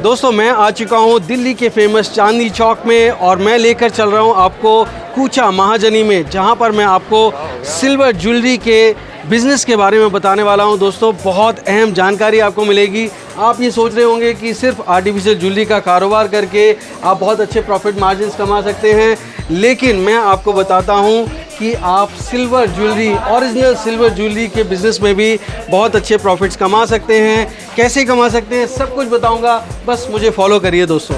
दोस्तों मैं आ चुका हूँ दिल्ली के फेमस चांदनी चौक में और मैं लेकर चल रहा हूँ आपको कूचा महाजनी में, जहाँ पर मैं आपको सिल्वर ज्वेलरी के बिज़नेस के बारे में बताने वाला हूँ। दोस्तों बहुत अहम जानकारी आपको मिलेगी। आप ये सोच रहे होंगे कि सिर्फ आर्टिफिशियल ज्वेलरी का कारोबार करके आप बहुत अच्छे प्रॉफिट मार्जिन्स कमा सकते हैं, लेकिन मैं आपको बताता हूँ कि आप silver jewellery, original silver jewellery के बिज़नेस में भी बहुत अच्छे प्रॉफिट्स कमा सकते हैं। कैसे कमा सकते हैं सब कुछ बताऊंगा, बस मुझे फॉलो करिए दोस्तों।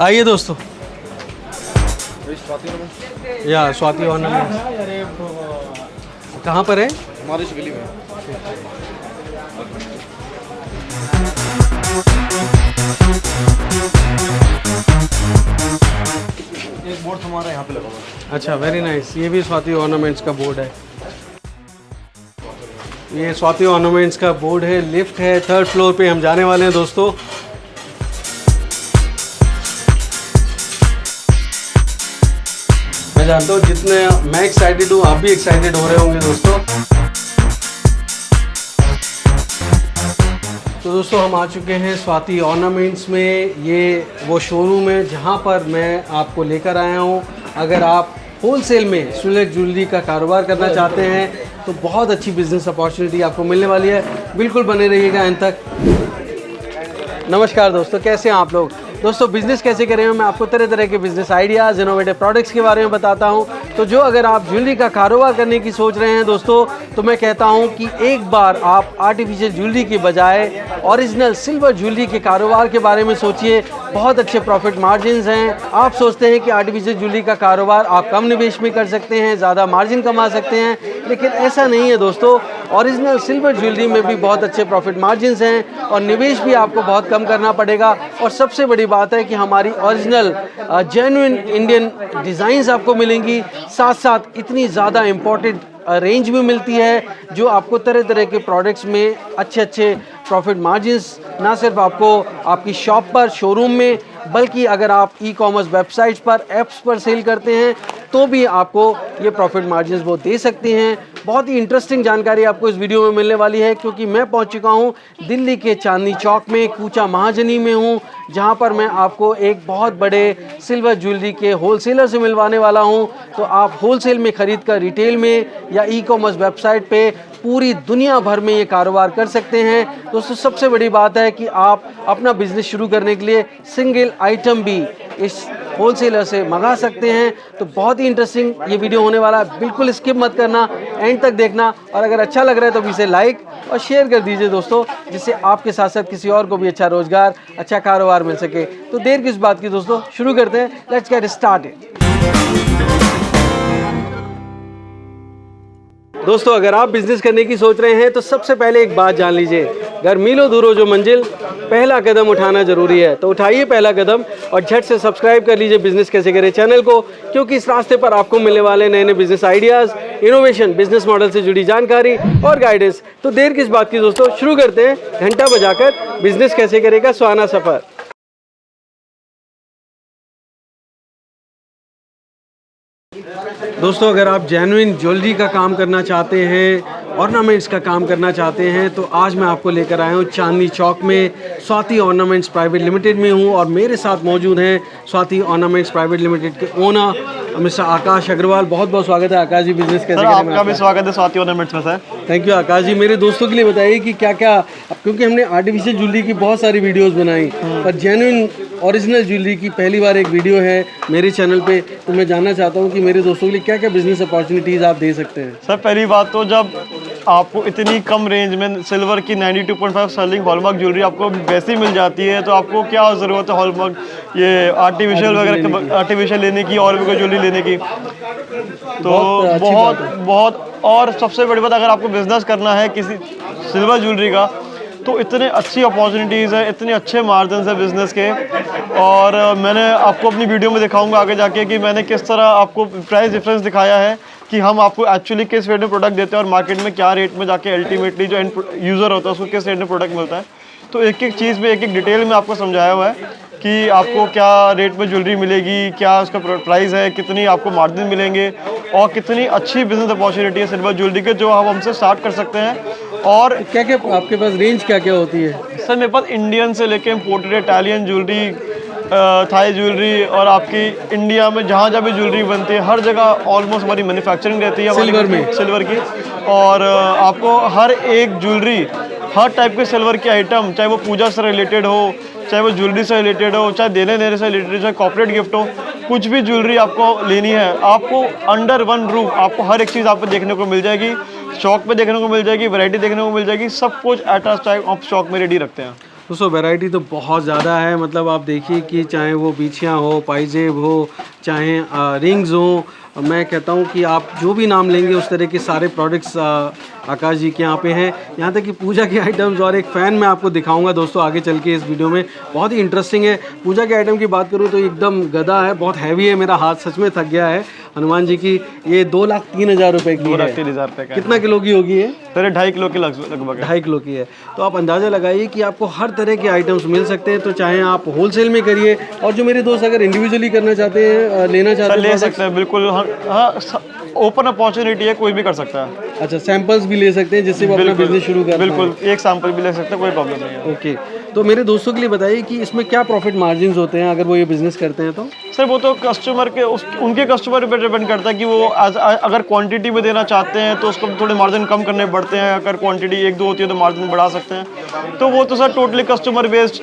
आइए दोस्तों। या स्वाति ऑर्नामेंट्स कहाँ पर है? हमारे गली में। एक बोर्ड हमारा यहाँ पे लगा हुआ है। अच्छा, वेरी नाइस। ये भी स्वाति ऑर्नामेंट्स का बोर्ड है। ये स्वाति ऑर्नामेंट्स का बोर्ड है, लिफ्ट है, 3rd फ्लोर पे हम जाने वाले हैं दोस्तों। मैं जानता हूँ जितने मैं एक्साइटेड हूँ, आप भी एक्साइटेड हो रहे होंगे दोस्तों। तो दोस्तों हम आ चुके हैं स्वाति ऑर्नामेंट्स में। ये वो शोरूम है जहाँ पर मैं आपको लेकर आया हूँ। अगर आप होलसेल में सिल्वर ज्वेलरी का कारोबार करना चाहते हैं तो बहुत अच्छी बिजनेस अपॉर्चुनिटी आपको मिलने वाली है। बिल्कुल बने रहिएगा एंड तक। नमस्कार दोस्तों, कैसे हैं आप लोग? दोस्तों बिज़नेस कैसे करें, मैं आपको तरह तरह के बिज़नेस आइडियाज़, इनोवेटिव प्रोडक्ट्स के बारे में बताता हूं। तो जो अगर आप ज्वेलरी का कारोबार करने की सोच रहे हैं दोस्तों, तो मैं कहता हूं कि एक बार आप आर्टिफिशियल ज्वेलरी के बजाय ओरिजिनल सिल्वर ज्वेलरी के कारोबार के बारे में सोचिए। बहुत अच्छे प्रॉफिट मार्जिन्स हैं। आप सोचते हैं कि आर्टिफिशियल ज्वेलरी का कारोबार आप कम निवेश में कर सकते हैं, ज़्यादा मार्जिन कमा सकते हैं, लेकिन ऐसा नहीं है दोस्तों। ओरिजिनल सिल्वर ज्वेलरी में भी बहुत अच्छे प्रॉफिट मार्जिन्स हैं और निवेश भी आपको बहुत कम करना पड़ेगा। और सबसे बड़ी बात है कि हमारी ओरिजिनल जेन्युइन इंडियन डिज़ाइंस आपको मिलेंगी, साथ साथ इतनी ज़्यादा इम्पोर्टेंट रेंज भी मिलती है जो आपको तरह तरह के प्रोडक्ट्स में अच्छे अच्छे प्रॉफिट मार्जिन्स ना सिर्फ आपको आपकी शॉप पर, शोरूम में, बल्कि अगर आप ई-कॉमर्स वेबसाइट्स पर, ऐप्स पर सेल करते हैं तो भी आपको ये प्रॉफिट मार्जिन्स वो दे सकती हैं। बहुत ही इंटरेस्टिंग जानकारी आपको इस वीडियो में मिलने वाली है, क्योंकि मैं पहुंच चुका हूं दिल्ली के चांदनी चौक में, कूचा महाजनी में हूं, जहां पर मैं आपको एक बहुत बड़े सिल्वर ज्वेलरी के होलसेलर से मिलवाने वाला हूं। तो आप होलसेल में ख़रीद कर रिटेल में या ई-कॉमर्स वेबसाइट पे पूरी दुनिया भर में ये कारोबार कर सकते हैं। दोस्तों सबसे बड़ी बात है कि आप अपना बिजनेस शुरू करने के लिए सिंगल आइटम भी इस होलसेलर से मंगा सकते हैं। तो बहुत ही इंटरेस्टिंग ये वीडियो होने वाला है, बिल्कुल स्किप मत करना, एंड तक देखना। और अगर अच्छा लग रहा है तो इसे लाइक और शेयर कर दीजिए दोस्तों, जिससे आपके साथ साथ किसी और को भी अच्छा रोजगार, अच्छा कारोबार मिल सके। तो देर किस बात की दोस्तों, शुरू करते हैं। Let's get started. दोस्तों अगर आप बिजनेस करने की सोच रहे हैं तो सबसे पहले एक बात जान लीजिए, घर मीलों दूर हो जो मंजिल, पहला कदम उठाना जरूरी है। तो उठाइए पहला कदम और झट से सब्सक्राइब कर लीजिए बिजनेस कैसे करें चैनल को, क्योंकि इस रास्ते पर आपको मिलने वाले नए नए business ideas, innovation, business model से जुड़ी जानकारी और गाइडेंस। तो देर किस बात की दोस्तों, शुरू करते हैं घंटा बजाकर बिजनेस कैसे करेगा सुहाना सफ़र। दोस्तों अगर आप जेन्युइन ज्वेलरी का काम करना चाहते हैं, ऑर्नामेंट्स का काम करना चाहते हैं, तो आज मैं आपको लेकर आया हूँ चांदनी चौक में स्वाति ऑर्नामेंट्स प्राइवेट लिमिटेड में हूँ। और मेरे साथ मौजूद हैं स्वाति ऑर्नामेंट्स प्राइवेट लिमिटेड के ओनर मिस्टर आकाश अग्रवाल। बहुत बहुत स्वागत है आकाश जी बिजनेस कैसे करें। आपका भी स्वागत है स्वाति ऑर्नामेंट्स में सर। थैंक यू आकाश जी। मेरे दोस्तों के लिए बताइए कि क्या क्या, क्योंकि हमने आर्टिफिशियल ज्वेलरी की बहुत सारी वीडियोस बनाई, पर जेन्युइन ओरिजिनल ज्वेलरी की पहली बार एक वीडियो है मेरे चैनल पे। तो मैं जानना चाहता हूँ कि मेरे दोस्तों के लिए क्या क्या बिजनेस अपॉर्चुनिटीज़ आप दे सकते हैं। सर पहली बात तो जब आपको इतनी कम रेंज में सिल्वर की 92.5 स्टर्लिंग हॉलमार्क ज्वेलरी आपको वैसे ही मिल जाती है, तो आपको क्या ज़रूरत है हॉलमार्क ये आर्टिफिशियल वगैरह आर्टिफिशियल लेने की और भी कोई ज्वेलरी लेने की। तो बहुत और सबसे बड़ी बात, अगर आपको बिजनेस करना है किसी सिल्वर ज्वेलरी का, तो इतने अच्छी अपॉर्चुनिटीज़ है, इतने अच्छे मार्जिन है बिज़नेस के। और मैंने आपको अपनी वीडियो में दिखाऊंगा आगे जाके कि मैंने किस तरह आपको प्राइस डिफरेंस दिखाया है कि हम आपको एक्चुअली किस रेट में प्रोडक्ट देते हैं और मार्केट में क्या रेट में जाके अल्टीमेटली जो यूज़र होता है उसको किस रेट में प्रोडक्ट मिलता है। तो एक एक चीज़ में एक एक डिटेल में आपको समझाया हुआ है। कि आपको क्या रेट में ज्वेलरी मिलेगी, क्या उसका प्राइस है, कितनी आपको मार्जिन मिलेंगे और कितनी अच्छी बिजनेस अपॉर्चुनिटी है सिल्वर ज्वेलरी के, जो आप हमसे स्टार्ट कर सकते हैं। और क्या क्या आपके पास रेंज क्या क्या होती है? सर मेरे पास इंडियन से लेके imported Italian jewellery, Thai jewellery और आपकी इंडिया में जहाँ जहाँ भी ज्वेलरी बनती है हर जगह ऑलमोस्ट हमारी मैन्युफैक्चरिंग रहती है सिल्वर में, सिल्वर की। और आपको हर एक ज्वेलरी, हर टाइप के सिल्वर की आइटम, चाहे वो पूजा से रिलेटेड हो, चाहे वो ज्वेलरी से रिलेटेड हो, चाहे देने से रिलेटेड हो, चाहे कॉर्पोरेट गिफ्ट हो, कुछ भी ज्वेलरी आपको लेनी है, आपको अंडर वन रूफ आपको हर एक चीज़ आपको देखने को मिल जाएगी, शॉप पे देखने को मिल जाएगी, वैरायटी देखने को मिल जाएगी, सब कुछ at a time of stock में रेडी रखते हैं। दोस्तों वैरायटी तो बहुत ज़्यादा है, मतलब आप देखिए कि चाहे वो बिछियाँ हो, पाइजेब हो, चाहे रिंग्स हो, मैं कहता हूँ कि आप जो भी नाम लेंगे उस तरह के सारे प्रोडक्ट्स आकाश जी के यहाँ पे हैं। यहाँ तक कि पूजा के आइटम्स, और एक फ़ैन मैं आपको दिखाऊंगा दोस्तों आगे चल के इस वीडियो में, बहुत ही इंटरेस्टिंग है। पूजा के आइटम की बात करूँ तो एकदम गदा है, बहुत हैवी है, मेरा हाथ सच में थक गया है। हनुमान जी की ये 2,03,000 रुपये की है। 2,03,000 रुपये का। कितना किलो की होगी ये? सर 2.5 किलो की लगभग 2.5 किलो की है। तो आप अंदाज़ा लगाइए कि आपको हर तरह के आइटम्स मिल सकते हैं। तो चाहे आप होलसेल में करिए, और जो मेरे दोस्त अगर इंडिविजुअली करना चाहते हैं, लेना चाहते हैं, ले सकते हैं बिल्कुल। हाँ, ओपन अपॉर्चुनिटी है, कोई भी कर सकता है। अच्छा, सैंपल्स भी ले सकते हैं जिससे वो अपना बिजनेस शुरू कर। बिल्कुल, एक सैंपल भी ले सकते हैं, कोई प्रॉब्लम नहीं है। ओके, तो मेरे दोस्तों के लिए बताइए कि इसमें क्या प्रॉफिट मार्जिन्स होते हैं अगर वो ये बिजनेस करते हैं तो? सर वो तो कस्टमर के उनके कस्टमर पर डिपेंड करता है कि वो अगर क्वांटिटी में देना चाहते हैं तो उसको थोड़े मार्जिन कम करने पड़ते हैं, अगर क्वांटिटी 1-2 होती है तो मार्जिन बढ़ा सकते हैं। तो वो तो sir totally customer based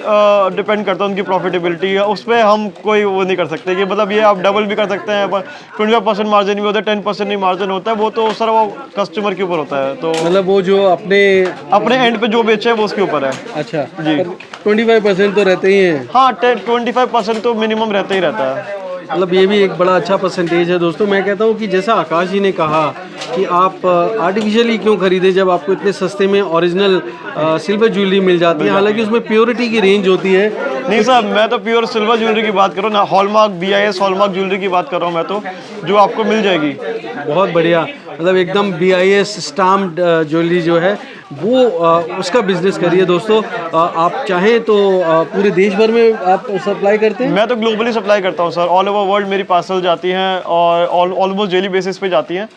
depend करता है, उनकी प्रॉफिटेबिलिटी है, उस पर हम कोई वो नहीं कर सकते कि मतलब ये आप डबल भी कर सकते हैं, 25% मार्जिन भी होता है, 10% नहीं मार्जिन होता है, वो तो सर वो कस्टमर के ऊपर होता है। तो मतलब वो जो अपने एंड पे जो बेचे है वो उसके ऊपर है। अच्छा जी, 25% तो रहते ही हैं। हाँ, 25% तो मिनिमम रहता ही रहता है। मतलब ये भी एक बड़ा अच्छा परसेंटेज है। दोस्तों मैं कहता हूँ कि जैसा आकाश जी ने कहा कि आप आर्टिफिशियली क्यों खरीदे जब आपको इतने सस्ते में ओरिजिनल सिल्वर ज्वेलरी मिल जाती है, हालांकि उसमें प्योरिटी की रेंज होती है। नहीं साहब, मैं तो प्योर सिल्वर ज्वेलरी की बात कर रहा हूँ ना, हॉलमार्क BIS हॉलमार्क ज्वेलरी की बात कर रहा हूँ मैं तो, जो आपको मिल जाएगी। बहुत बढ़िया, मतलब एकदम BIS स्टाम्प्ड ज्वेलरी जो है वो उसका बिजनेस करिए दोस्तों। आप चाहें तो पूरे देश भर में आप सप्लाई करते हैं? मैं तो ग्लोबली सप्लाई करता हूँ सर, ऑल ओवर वर्ल्ड मेरी पार्सल जाती हैं और ऑलमोस्ट डेली बेसिस पे जाती हैं,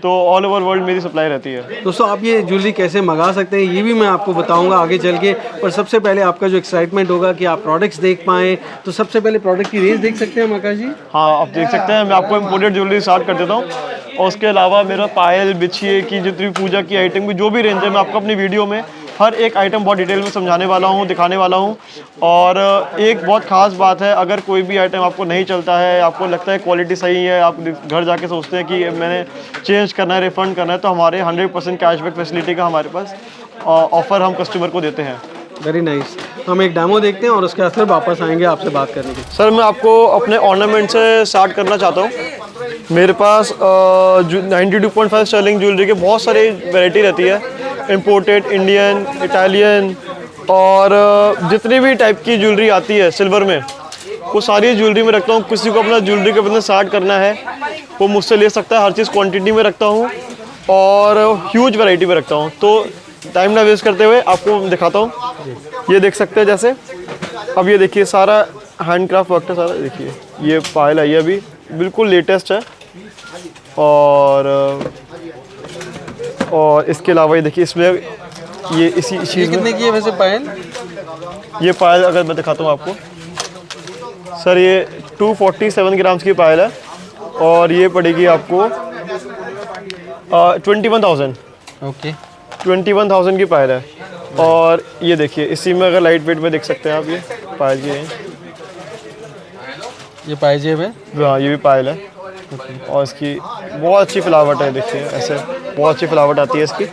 तो ऑल ओवर वर्ल्ड मेरी सप्लाई रहती है। दोस्तों आप ये ज्वेलरी कैसे मंगा सकते हैं ये भी मैं आपको बताऊंगा आगे चल के, पर सबसे पहले आपका जो एक्साइटमेंट होगा कि आप प्रोडक्ट्स देख पाएँ, तो सबसे पहले प्रोडक्ट की रेंज देख सकते हैं आकाश जी? हाँ, आप देख सकते हैं। मैं आपको इम्पोर्टेड ज्वेलरी स्टार्ट कर देता हूँ, और उसके अलावा मेरा पायल, बिछिए की जितनी पूजा की आइटम की जो भी रेंज है, मैं आपको अपनी वीडियो में हर एक आइटम बहुत डिटेल में समझाने वाला हूँ, दिखाने वाला हूँ। और एक बहुत ख़ास बात है, अगर कोई भी आइटम आपको नहीं चलता है, आपको लगता है क्वालिटी सही है, आप घर जाके सोचते हैं कि मैंने चेंज करना है, रिफ़ंड करना है, तो हमारे 100% कैशबैक फैसिलिटी का हमारे पास ऑफ़र हम कस्टमर को देते हैं। Very nice. हम एक डेमो देखते हैं और उसके बाद फिर वापस आएंगे आपसे बात करने के। सर मैं आपको अपने ऑर्नामेंट से स्टार्ट करना चाहता हूँ। मेरे पास 92.5 स्टर्लिंग ज्वेलरी के बहुत सारी वैरायटी रहती है, इम्पोर्टेड, इंडियन, इटालियन, और जितनी भी टाइप की ज्वेलरी आती है सिल्वर में वो सारी ज्वेलरी में रखता हूँ। किसी को अपना ज्वेलरी का बिजनेस स्टार्ट करना है वो मुझसे ले सकता है, हर चीज़ क्वांटिटी में रखता हूँ और ह्यूज वैरायटी में रखता हूँ। तो टाइम ना वेस्ट करते हुए आपको दिखाता हूँ, ये देख सकते हैं। जैसे अब ये देखिए सारा हैंडक्राफ्ट वर्क है सारा, देखिए ये पायल आई है अभी, बिल्कुल लेटेस्ट है। और इसके अलावा ये देखिए इसमें ये इसी चीज़ कितने की है वैसे पायल? ये पायल अगर मैं दिखाता हूँ आपको सर, ये 247 ग्राम्स की पायल है और ये पड़ेगी आपको 21,000। ओके, 21,000 की पायल है। और ये देखिए इसी में अगर लाइट वेट में देख सकते हैं आप, ये पायल की है, ये पायजेब है। हाँ ये भी पायल है। और इसकी बहुत अच्छी फ्लावट है, देखिए ऐसे बहुत अच्छी फ्लावट आती है इसकी।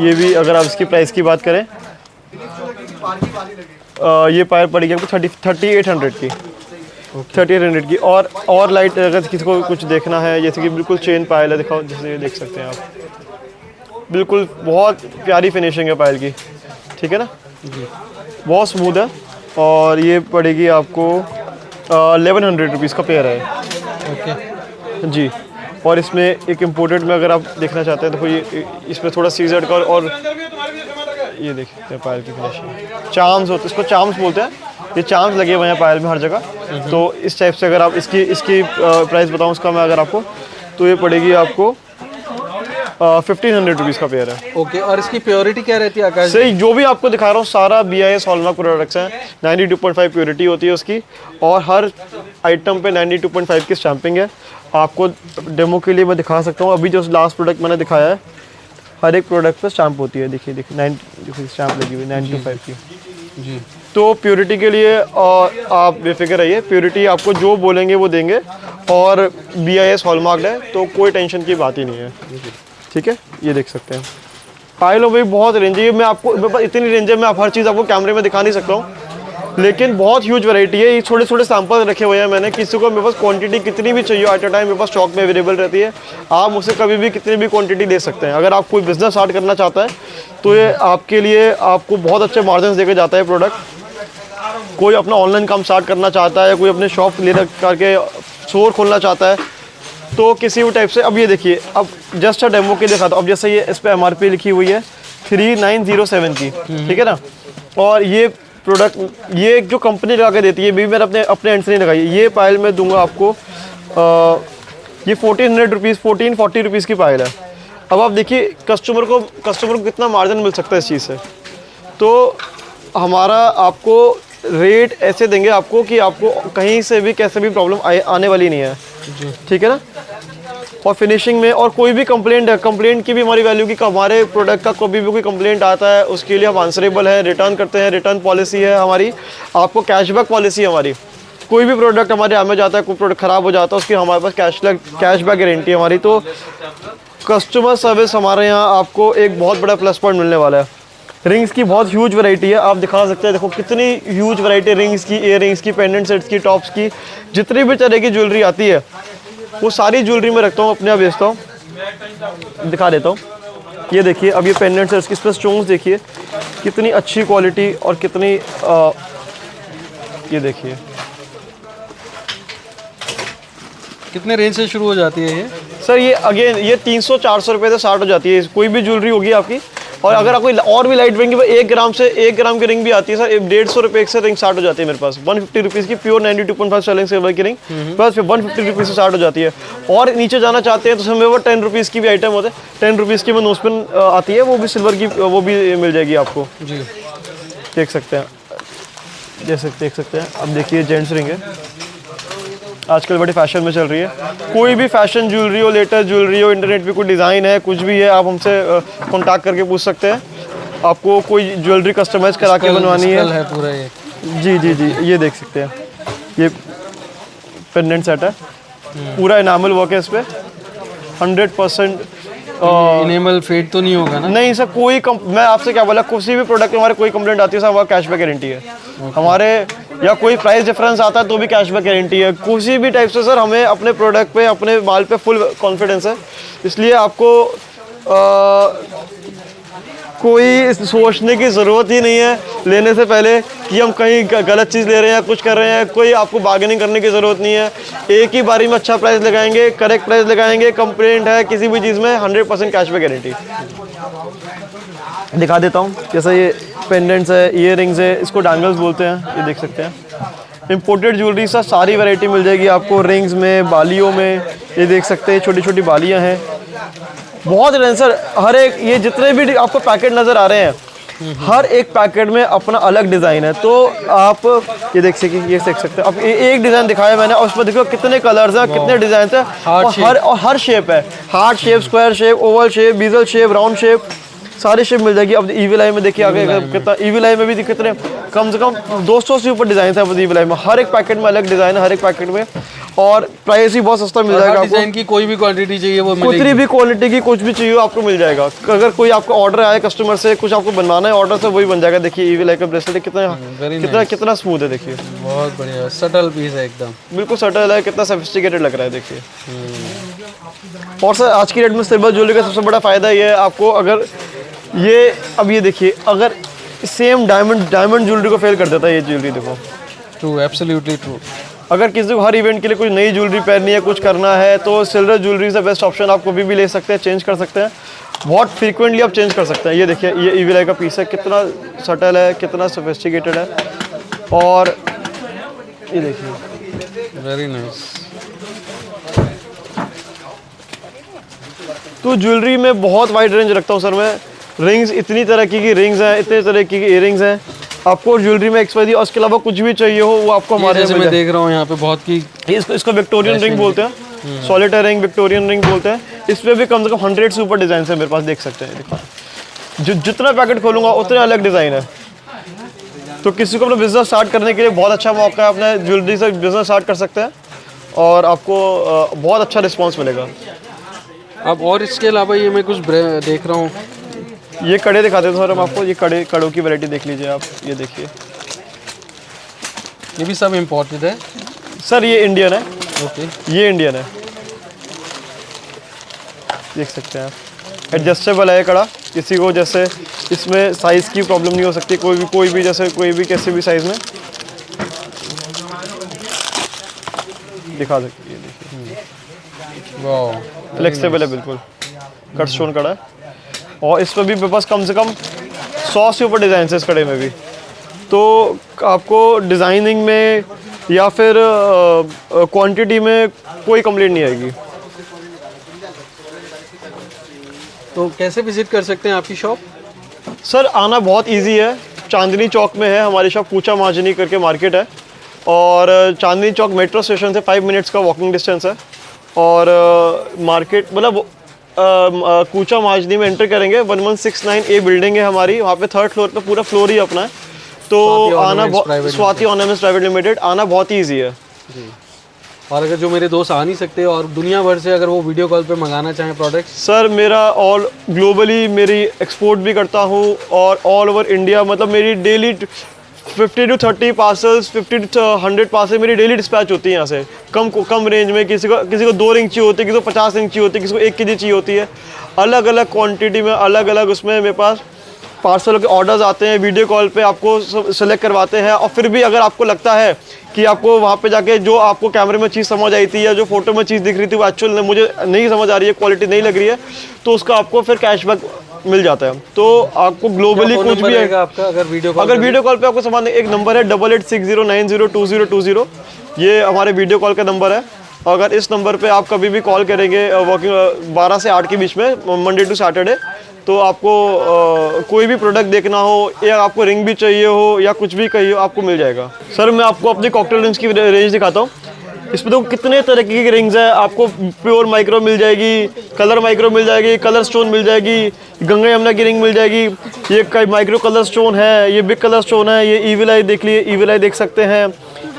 ये भी अगर आप इसकी प्राइस की बात करें, ये पायल पड़ेगी आपको 3800 की, 3800 की। और लाइट अगर किसी को कुछ देखना है, जैसे कि बिल्कुल चेन पायल है, दिखाओ, जैसे ये देख सकते हैं आप, बिल्कुल बहुत प्यारी फिनिशिंग है पायल की, ठीक है ना, बहुत स्मूथ है। और ये पड़ेगी आपको 1100 रुपीज़ का पेयर है। ओके जी। और इसमें एक इम्पोर्टेड में अगर आप देखना चाहते हैं तो ये इसमें थोड़ा सीजर्ड का और ये देखते हैं पायल की फिनिशिंग, चार्म्स होते हैं, इसको चार्म्स बोलते हैं, ये चार्म्स लगे हुए हैं पायल में हर जगह। तो इस टाइप से अगर आप इसकी प्राइस बताऊँ उसका मैं अगर आपको, तो ये पड़ेगी आपको 1500 रुपीज़ का पेयर है। ओके, और इसकी प्योरिटी क्या रहती है आकाश? सही, जो भी आपको दिखा रहा हूँ सारा BIS हॉलमार्क प्रोडक्ट्स हैं, 92.5 प्योरिटी होती है उसकी, और हर आइटम पे 92.5 की स्टैंपिंग है। आपको डेमो के लिए मैं दिखा सकता हूँ, अभी जो लास्ट प्रोडक्ट मैंने दिखाया है, हर एक प्रोडक्ट पे स्टैंप होती है, देखिए देखिए स्टैंप लगी हुई 925 की जी। तो प्योरिटी के लिए आप बेफिक्र रहिए, प्योरिटी आपको जो बोलेंगे वो देंगे, और BIS हॉलमार्क है, तो कोई टेंशन की बात ही नहीं है। ठीक है, ये देख सकते हैं पायलों में बहुत रेंज है, मैं आपको मेरे पास इतनी रेंज है, मैं आप हर चीज़ आपको कैमरे में दिखा नहीं सकता हूँ, लेकिन बहुत ह्यूज वैरायटी है। ये छोटे छोटे सैंपल रखे हुए हैं मैंने, किसी को मेरे पास क्वांटिटी कितनी भी चाहिए एट अ टाइम मेरे पास स्टॉक में अवेलेबल रहती है, आप मुझसे कभी भी कितनी भी क्वांटिटी दे सकते हैं। अगर आप कोई बिजनेस स्टार्ट करना चाहता है तो ये आपके लिए आपको बहुत अच्छे मार्जिन देकर जाता है प्रोडक्ट। कोई अपना ऑनलाइन काम स्टार्ट करना चाहता है, कोई अपने शॉप ले करके स्टोर खोलना चाहता है, तो किसी भी टाइप से। अब ये देखिए, अब जस्ट डेमो के दिखाता हूँ। अब जैसे ये इस पर MRP लिखी हुई है 3907 की, ठीक है ना, और ये प्रोडक्ट ये जो कंपनी लगा के देती है, भी मैंने अपने एंड से नहीं लगाई, ये पायल मैं दूंगा आपको ये 1400 रुपीज़ 1440 रुपीज़ की पायल है। अब आप देखिए कस्टमर को कितना मार्जिन मिल सकता है इस चीज़ से। तो हमारा आपको रेट ऐसे देंगे आपको कि आपको कहीं से भी कैसे भी प्रॉब्लम आने वाली नहीं है, ठीक है ना। और फिनिशिंग में, और कोई भी कंप्लेंट की भी हमारी वैल्यू की, हमारे प्रोडक्ट का कभी भी कोई कंप्लेंट आता है उसके लिए हम आंसरेबल है, रिटर्न करते हैं, रिटर्न पॉलिसी है हमारी, आपको कैशबैक पॉलिसी है हमारी। कोई भी प्रोडक्ट हमारे यहाँ में जाता है, कोई प्रोडक्ट ख़राब हो जाता है, उसकी हमारे पास कैशबैक गारंटी है हमारी। तो कस्टमर सर्विस हमारे यहाँ आपको एक बहुत बड़ा प्लस पॉइंट मिलने वाला है। रिंग्स की बहुत ह्यूज वैरायटी है, आप दिखा सकते हैं, देखो कितनी ह्यूज वैरायटी रिंग्स की, इयर रिंग्स की, पेंडेंट सेट्स की, टॉप्स की, जितनी भी तरह की ज्वेलरी आती है वो सारी ज्वेलरी में रखता हूँ, अपने आप बेचता हूँ। दिखा देता हूँ, ये देखिए, अब ये पेंडेंट सेट्स की इस पर स्टोन्स देखिए कितनी अच्छी क्वालिटी और कितनी ये देखिए कितने रेंज से शुरू हो जाती है ये? सर ये अगेन ये 300-400 रुपये से स्टार्ट हो जाती है कोई भी ज्वेलरी होगी आपकी। और अगर आप कोई और भी लाइट वेट की 1 ग्राम की रिंग भी आती है सर, 150 रुपये से रिंग स्टार्ट हो जाती है मेरे पास। 150 रुपीज़ की प्योर 92.5 स्टर्लिंग सिल्वर की रिंग बस फिर 150 रुपीज़ से स्टार्ट हो जाती है। और नीचे जाना चाहते हैं तो उसमें वो 10 रुपीज़ की भी आइटम होते हैं, 10 रुपीज़ की वो नोस्पिन आती है, वो भी सिल्वर की, वो भी मिल जाएगी आपको जी। देख सकते हैं, जैसे देख सकते हैं। अब देखिए जेंट्स रिंग है, आजकल बड़ी फैशन में चल रही है। कोई भी फैशन ज्वेलरी हो, लेटेस्ट ज्वेलरी हो, इंटरनेट पे कोई डिज़ाइन है, कुछ भी है, आप हमसे कांटेक्ट करके पूछ सकते हैं। आपको कोई ज्वेलरी कस्टमाइज करा के बनवानी है पूरा ये जी जी जी। ये देख सकते हैं, ये पेंडेंट सेट है, पूरा इनामल वर्क है इस पर, 100% इनेमल फेड तो नहीं होगा ना? नहीं सर, कोई मैं आपसे क्या बोला, किसी भी प्रोडक्ट में हमारे कोई कंप्लेंट आती है सर, हमारा कैशबैक गारंटी है हमारे, या कोई प्राइस डिफरेंस आता है तो भी कैशबैक गारंटी है। किसी भी टाइप से सर हमें अपने प्रोडक्ट पे, अपने माल पे फुल कॉन्फिडेंस है, इसलिए आपको कोई सोचने की ज़रूरत ही नहीं है लेने से पहले कि हम कहीं गलत चीज़ ले रहे हैं, कुछ कर रहे हैं। कोई आपको बार्गेनिंग करने की ज़रूरत नहीं है, एक ही बारी में अच्छा प्राइस लगाएंगे, करेक्ट प्राइस लगाएंगे। कंप्लेंट है किसी भी चीज़ में 100% कैशबैक गारंटी। दिखा देता हूँ, जैसे ये पेंडेंट्स है, ईयर रिंग्स है, इसको डैंगल्स बोलते हैं, ये देख सकते हैं। इम्पोर्टेड ज्वेलरी सर सारी वैरायटी मिल जाएगी आपको, रिंग्स में, बालियों में, ये देख सकते हैं छोटी छोटी बालियाँ हैं, बहुत रेंज सर। हर एक ये जितने भी आपको पैकेट नज़र आ रहे हैं, हर एक पैकेट में अपना अलग डिज़ाइन है। तो आप ये देख सकते हैं। अब एक डिज़ाइन दिखाया मैंने और उसमें देखो कितने कलर्स हैं, कितने डिज़ाइन हैं, और हर शेप है, heart shape, square shape, oval shape, bezel shape, round shape, सारी शेप मिल जाएगी। अब ईविल आई में देखिए आगे कितना, ईविल आई में भी कितने कम से कम 200 से ऊपर डिज़ाइन है ईविल आई में। हर एक पैकेट में अलग डिज़ाइन है, हर एक पैकेट में, और प्राइस भी बहुत सस्ता मिल जाएगा आपको। डिज़ाइन की कोई भी क्वांटिटी चाहिए वो मिलेगी, कितनी भी क्वालिटी की कुछ भी चाहिए आपको मिल जाएगा। अगर कोई आपको ऑर्डर आए कस्टमर से, कुछ आपको बनवाना है ऑर्डर से, वही बन जाएगा। देखिए ईविल आई का ब्रेसलेट कितना स्मूथ है, देखिए बहुत बढ़िया, सटल पीस है एकदम, बिल्कुल सटल है, कितना सोफिस्टिकेटेड लग रहा है, देखिए। और सर आज की डेट में सिल्वर ज्वेलरी का सबसे बड़ा फ़ायदा ये है आपको, अगर ये अब ये देखिए, अगर सेम डायमंड ज्वेलरी को फेल कर देता है ये ज्वेलरी, देखो। True, absolutely true. अगर किसी को हर इवेंट के लिए कोई नई ज्वेलरी पहननी है, कुछ करना है, तो सिल्वर ज्वेलरी से बेस्ट ऑप्शन। आप कभी भी ले सकते हैं, चेंज कर सकते हैं। बहुत फ्रीक्वेंटली आप चेंज कर सकते हैं। ये देखिए, ये ईवीएल का पीस है, कितना सटल है, कितना सोफिस्टिकेटेड है। और ये देखिए, वेरी नाइस। तो ज्वेलरी में बहुत वाइड रेंज रखता हूँ सर मैं। रिंग्स, इतनी तरह की रिंग्स हैं, इतने तरह की इयरिंग्स हैं। आपको ज्वेलरी में एक्सपायरी और उसके अलावा कुछ भी चाहिए हो वो आपको हमारे जैसे मैं देख रहा हूँ यहाँ पे बहुत की, इसको विक्टोरियन रिंग बोलते हैं, सॉलिटर रिंग, विक्टोरियन रिंग बोलते हैं। इसमें भी कम से कम 100 से ऊपर डिजाइन है मेरे पास, देख सकते हैं। देखो, जितना पैकेट खोलूंगा उतने अलग डिजाइन है। तो किसी को अपना बिजनेस स्टार्ट करने के लिए बहुत अच्छा मौका है, अपने ज्वेलरी से बिजनेस स्टार्ट कर सकते हैं और आपको बहुत अच्छा रिस्पॉन्स मिलेगा। अब और इसके अलावा ये मैं कुछ देख रहा हूँ, ये कड़े दिखाते हैं सर हम आपको। ये कड़ों की वैरायटी देख लीजिए आप, ये देखिए, ये भी सब इम्पोर्टेड है सर। ये इंडियन है। ओके, ये इंडियन है, देख सकते हैं आप। एडजस्टेबल है कड़ा, किसी को जैसे इसमें साइज़ की प्रॉब्लम नहीं हो सकती, कोई भी जैसे कोई भी कैसे भी साइज़ में दिखा सकती है। देखिए, वाह, फ्लेक्सिबल है बिल्कुल, कट स्टोन कड़ा है। और इस पर भी मेरे पास कम से कम 100 से ऊपर डिज़ाइन है इस कड़े में भी। तो आपको डिज़ाइनिंग में या फिर क्वांटिटी में कोई कंप्लेंट नहीं आएगी। तो कैसे विजिट कर सकते हैं आपकी शॉप? सर आना बहुत इजी है, चांदनी चौक में है हमारी शॉप, पूचा माजनी करके मार्केट है। और चांदनी चौक मेट्रो स्टेशन से 5 मिनट्स का वॉकिंग डिस्टेंस है। और मार्केट मतलब कूचा माजनी में एंटर करेंगे, 1169 A बिल्डिंग है हमारी, वहाँ पे 3rd फ्लोर पे पूरा फ्लोर ही अपना है। तो आना, स्वाति ऑर्नामेंट्स प्राइवेट लिमिटेड, आना बहुत ही ईजी है जी। और अगर जो मेरे दोस्त आ नहीं सकते और दुनिया भर से अगर वो वीडियो कॉल पे मंगाना चाहें प्रोडक्ट्स? सर मेरा ऑल ग्लोबली मेरी एक्सपोर्ट भी करता हूँ और ऑल ओवर इंडिया, मतलब मेरी daily 50 to 30 parcels, 50 to 100 parcel मेरी डेली डिस्पैच होती है यहाँ से। कम रेंज में, किसी को 2 रिंग चाहिए होती है, किसी को 50 रिंग चाहिए होती है, किसी को 1 kg चाहिए होती है। अलग अलग क्वांटिटी में, अलग अलग उसमें मेरे पास पार्सल के ऑर्डर्स आते हैं। वीडियो कॉल पे आपको सेलेक्ट करवाते हैं। और फिर भी अगर आपको लगता है कि आपको वहाँ पे जाके जो आपको कैमरे में चीज़ समझ आई थी या जो फोटो में चीज़ दिख रही थी वो एक्चुअल मुझे नहीं समझ आ रही है, क्वालिटी नहीं लग रही है, तो उसका आपको फिर कैशबैक मिल जाता है। तो आपको ग्लोबली कुछ भी है आपका, अगर वीडियो कॉल पे आपको सामान, एक नंबर है 8860902022, ये हमारे वीडियो कॉल का नंबर है। अगर इस नंबर पे आप कभी भी कॉल करेंगे वर्किंग 12 से 8 के बीच में, मंडे टू सैटरडे, तो आपको कोई भी प्रोडक्ट देखना हो या आपको रिंग भी चाहिए हो या कुछ भी चाहिए हो, आपको मिल जाएगा। सर मैं आपको अपनी कॉकटेल रिंग्स की रेंज दिखाता हूँ। इसमें तो कितने तरह की रिंग्स हैं। आपको प्योर माइक्रो मिल जाएगी, कलर माइक्रो मिल जाएगी, कलर स्टोन मिल जाएगी, गंगा यमुना की रिंग मिल जाएगी। ये कई माइक्रो कलर स्टोन है, ये बिग कलर स्टोन है, ये ईविल आई देख लिए, ईविल आई देख सकते हैं।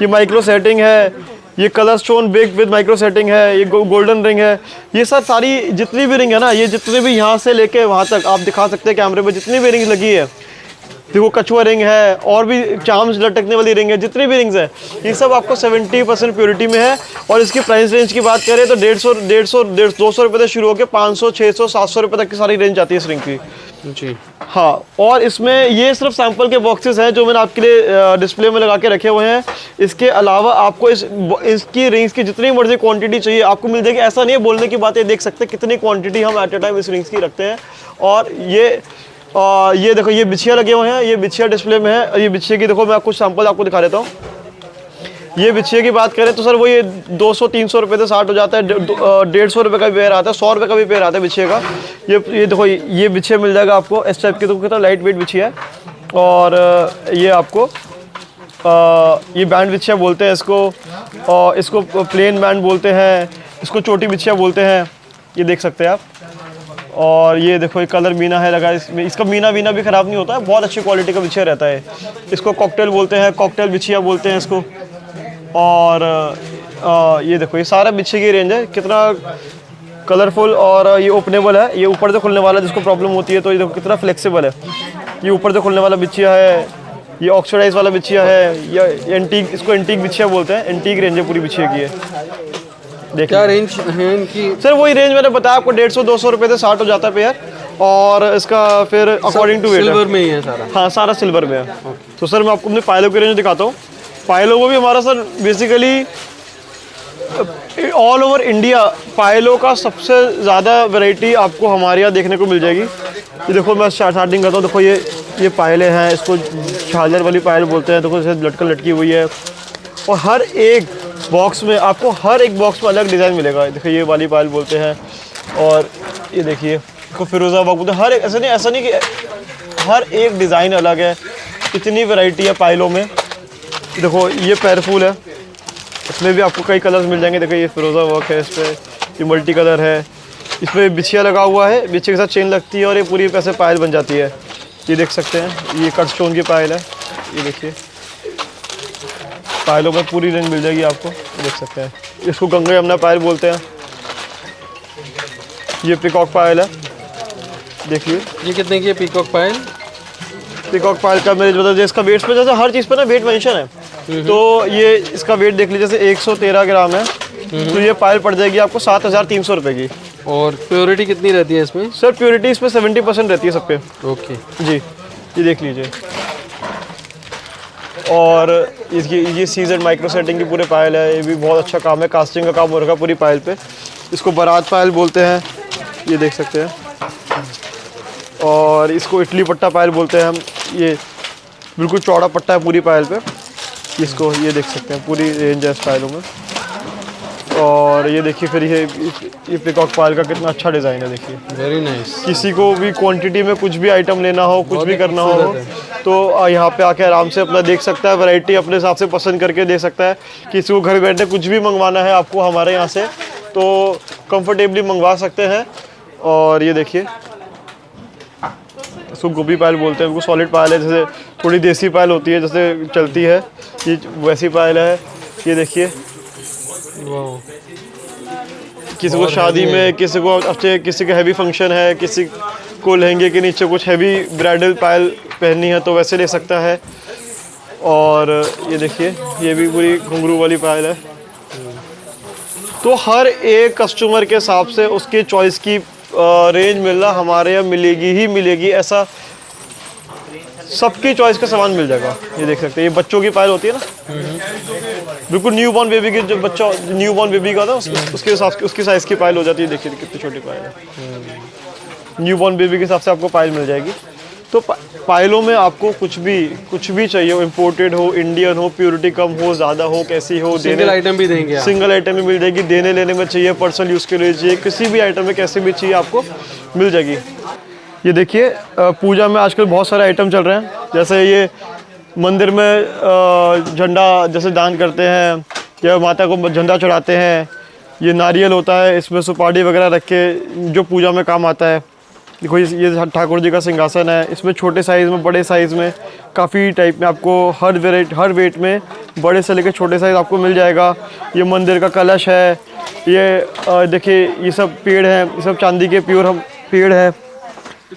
ये माइक्रो सेटिंग है, ये colour stone big with micro setting है, ये गोल्डन रिंग है। ये सर सारी जितनी भी रिंग है ना, ये जितने भी यहाँ से लेके वहाँ तक आप दिखा सकते हैं कैमरे में, जितनी भी रिंग लगी है। देखो कछुआ रिंग है, और भी चार्म्स लटकने वाली रिंग है, जितनी भी रिंग्स है ये सब आपको 70% प्योरिटी में है। और इसकी प्राइस रेंज की बात करें तो 150 200 रुपये से शुरू होकर 500 600 700 रुपये तक की सारी रेंज आती है इस रिंग की जी। हाँ, और इसमें ये सिर्फ सैंपल के बॉक्सेस हैं जो मैंने आपके लिए डिस्प्ले में लगा के रखे हुए हैं। इसके अलावा आपको इसकी रिंग्स की जितनी मर्जी क्वांटिटी चाहिए आपको मिल जाएगी। ऐसा नहीं है बोलने की बात है, देख सकते हैं कितनी क्वांटिटी हम एट ए टाइम इस रिंग्स की रखते हैं। और ये देखो, ये बिछिया लगे हुए हैं, ये बिछिया डिस्प्ले में है। ये बिछिया की देखो, मैं कुछ सैंपल आपको दिखा देता हूँ। ये बिछिया की बात करें तो सर वो ये 200-300 रुपये से स्टार्ट हो जाता है, 150 रुपये का भी पेयर आता है, 100 रुपये का भी पेयर आता है बिछिया का। ये देखो, ये बिछिया मिल जाएगा आपको इस टाइप की, तो कितना लाइट वेट बिछिया है। और ये आपको ये बैंड बिछिया बोलते हैं इसको, और इसको प्लेन बैंड बोलते हैं, इसको चोटी बिछिया बोलते हैं। ये देख सकते हैं आप। और ये देखो, ये कलर मीना है लगा इसमें, इसका मीना वीना भी ख़राब नहीं होता है, बहुत अच्छी क्वालिटी का बिछिया रहता है। इसको कॉकटेल बोलते हैं, कॉकटेल बिछिया बोलते हैं इसको। और ये देखो, ये सारा बिछिया की रेंज है, कितना कलरफुल। और ये ओपनेबल है, ये ऊपर से खुलने वाला जिसको प्रॉब्लम होती है, तो ये देखो कितना फ्लेक्सिबल है। ये ऊपर से खुलने वाला बिछिया है, ये ऑक्सीडाइज वाला बिछिया है, या एंटीक, इसको एंटीक बिछिया बोलते हैं। एंटीक रेंज है पूरी बिछिया की है। क्या रेंज है इनकी? सर वही रेंज मैंने बताया आपको, 150-200 रुपये से स्टार्ट हो जाता है पेयर। और इसका फिर अकॉर्डिंग टू वेट सिल्वर में ही है सारा? हाँ, सारा सिल्वर में है। तो सर मैं आपको अपने पायलों की रेंज दिखाता हूँ। पायलों को भी हमारा sir basically all over India पायलों का सबसे ज़्यादा वैरायटी आपको हमारे यहाँ देखने को मिल जाएगी। ये देखो मैं स्टार्टिंग करता हूँ, देखो ये पायलें हैं, इसको झालर वाली पायल बोलते हैं। देखो जैसे लटकन लटकी हुई है, और हर एक बॉक्स में आपको हर एक बॉक्स में अलग डिज़ाइन मिलेगा। देखो ये वाली पायल बोलते हैं, और ये देखिए इसको फिरोज़ाबाद बोलते हैं। हर एक ऐसा नहीं कि हर एक डिज़ाइन अलग है, इतनी वैरायटी है पायलों में। देखो ये पैरफुल है, इसमें भी आपको कई कलर्स मिल जाएंगे। देखो ये फिरोज़ा वर्क है, इस पर ये मल्टी कलर है, इसमें बिछिया लगा हुआ है, बिछिया के साथ चेन लगती है और ये पूरी पैसे पायल बन जाती है। ये देख सकते हैं, ये कट स्टोन की पायल है। ये देखिए पायलों में पूरी रेंज मिल जाएगी आपको, देख सकते हैं। इसको गंगा यमुना पायल बोलते हैं। ये पीकॉक पायल है, देखिए ये कितने की है पीकॉक पायल? पीकॉक पायल का मेरे बता, इसका वेट पे जैसे हर चीज़ पे ना वेट मेंशन है, तो ये इसका वेट देख लीजिए, जैसे 113 ग्राम है, तो ये पायल पड़ जाएगी आपको 7,300 रुपये की। और प्योरिटी कितनी रहती है इसमें? सर प्योरिटी इसमें 70% रहती है सब पे। ओके जी, ये देख लीजिए। और इसकी ये सीजन माइक्रो सेटिंग की पूरे पायल है, ये भी बहुत अच्छा काम है, कास्टिंग का काम हो रखा है पूरी पायल पे। इसको बारात पायल बोलते हैं, ये देख सकते हैं। और इसको इटली पट्टा पायल बोलते हैं हम, ये बिल्कुल चौड़ा पट्टा है पूरी पायल पे। इसको ये देख सकते हैं, पूरी रेंज है इस पायलों में। और ये देखिए फिर ये पीकॉक पायल का कितना अच्छा डिज़ाइन है, देखिए वेरी नाइस। किसी को भी क्वांटिटी में कुछ भी आइटम लेना हो, कुछ भी करना हो, तो यहाँ पे आके आराम से अपना देख सकता है, वैरायटी अपने हिसाब से पसंद करके दे सकता है। किसी को घर बैठे कुछ भी मंगवाना है आपको हमारे यहाँ से, तो कंफर्टेबली मंगवा सकते हैं। और ये देखिए इसको गोभी पायल बोलते हैं, उनको सॉलिड पायल है, जैसे थोड़ी देसी पायल होती है जैसे चलती है, ये वैसी पायल है। ये देखिए किसी को शादी में, किसी को अच्छे, किसी का हैवी फंक्शन है, किसी को लहंगे के नीचे कुछ हैवी ब्राइडल पायल पहननी है तो वैसे ले सकता है। और ये देखिए ये भी पूरी घुंघरू वाली पायल है। तो हर एक कस्टमर के हिसाब से उसके चॉइस की रेंज मिलना हमारे यहाँ मिलेगी ही मिलेगी, ऐसा सबकी चॉइस का सामान मिल जाएगा। ये देख सकते हैं, ये बच्चों की पायल होती है ना, बिल्कुल न्यू बॉर्न बेबी की, जो बच्चा न्यू बॉर्न बेबी का था उसके हिसाब से उसकी साइज़ की पायल हो जाती है। देखिए कितनी छोटी पायल है, न्यू बॉर्न बेबी के हिसाब से आपको पायल मिल जाएगी। तो पायलों में आपको कुछ भी चाहिए हो, इम्पोर्टेड हो, इंडियन हो, प्योरिटी कम हो, ज़्यादा हो, कैसी हो, सिंगल आइटम भी देंगे, सिंगल आइटम भी मिल जाएगी, देने लेने में चाहिए, पर्सनल यूज़ के लिए चाहिए, किसी भी आइटम में कैसे भी चाहिए आपको मिल जाएगी। ये देखिए पूजा में आजकल बहुत सारे आइटम चल रहे हैं, जैसे ये मंदिर में झंडा जैसे दान करते हैं या माता को झंडा चढ़ाते हैं, ये नारियल होता है, इसमें सुपारी वगैरह रख के जो पूजा में काम आता है। देखो ये ठाकुर जी का सिंहासन है, इसमें छोटे साइज़ में, बड़े साइज़ में, काफ़ी टाइप में आपको हर वेट में बड़े से लेकर छोटे साइज़ आपको मिल जाएगा। ये मंदिर का कलश है, ये देखिए ये सब पेड़ हैं, ये सब चांदी के प्योर पेड़ है।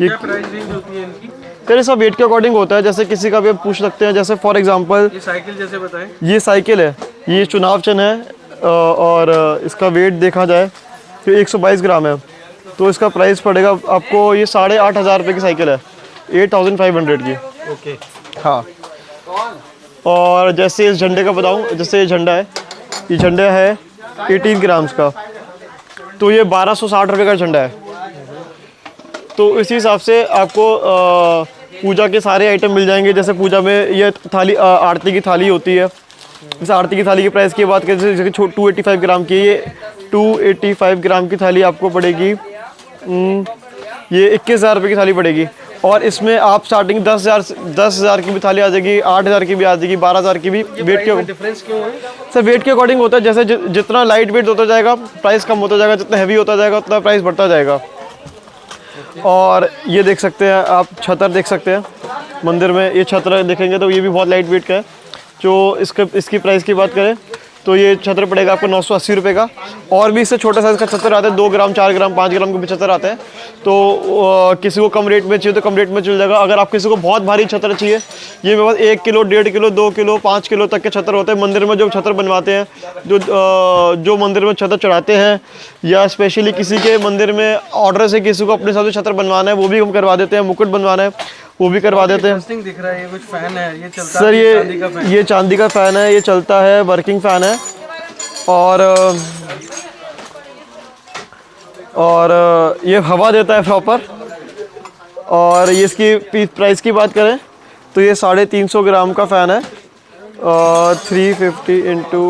ये प्राइस रेंज होती है इनकी? तेरे सब वेट के अकॉर्डिंग होता है, जैसे किसी का भी आप पूछ सकते हैं। जैसे फॉर एग्जांपल ये साइकिल जैसे बताएं, ये साइकिल है, ये चुनाव चिन्ह है, और इसका वेट देखा जाए तो 122 ग्राम है, तो इसका प्राइस पड़ेगा आपको, ये 8,500 रुपये की साइकिल है, 8,500 की। ओके हाँ। और जैसे इस झंडे का बताऊँ, जैसे ये झंडा है, ये झंडा है 18 ग्राम्स का, तो ये 1,260 रुपये का झंडा है। तो इसी हिसाब से आपको पूजा के सारे आइटम मिल जाएंगे। जैसे पूजा में ये थाली, आरती की थाली होती है, इस आरती की थाली की प्राइस की बात करें, जैसे 285 ग्राम की, ये 285 ग्राम की थाली आपको पड़ेगी, ये 21,000 रुपये की थाली पड़ेगी। और इसमें आप स्टार्टिंग 10,000 की भी थाली आ जाएगी, 8,000 की भी आ जाएगी, 12,000 की भी। वेट के डिफरेंस क्यों है सर? वेट के अकॉर्डिंग होता है, जैसे जितना लाइट वेट होता जाएगा प्राइस कम होता जाएगा, जितना हैवी होता जाएगा उतना प्राइस बढ़ता जाएगा। और ये देख सकते हैं आप, छतर देख सकते हैं मंदिर में, ये छतर देखेंगे तो ये भी बहुत लाइट वेट का है। जो इसकी प्राइस की बात करें तो ये छतर पड़ेगा आपको 980 रुपये का। और भी इससे छोटा साइज़ का छतर आता है, 2 ग्राम, 4 ग्राम, 5 ग्राम के भी छतर आते हैं। तो किसी को कम रेट में चाहिए तो कम रेट में चल जाएगा। अगर आप किसी को बहुत भारी छतर चाहिए, ये मेरे पास 1 किलो, 1.5 किलो, 2 किलो, 5 किलो तक के छतर होते हैं। मंदिर में जो छतर बनवाते हैं, जो मंदिर में छतर चढ़ाते हैं, या स्पेशली किसी के मंदिर में ऑर्डर से किसी को अपने हिसाब से छतर बनवाना है, वो भी हम करवा देते हैं। मुकुट बनवाना है वो भी करवा देते हैं। दिख रहा है, ये कुछ फैन है, ये चलता सर, ये चांदी का फ़ैन है, ये चलता है, वर्किंग फ़ैन है। और ये हवा देता है प्रॉपर। और ये इसकी प्राइस की बात करें तो ये 350 ग्राम का फ़ैन है और 350 इंटू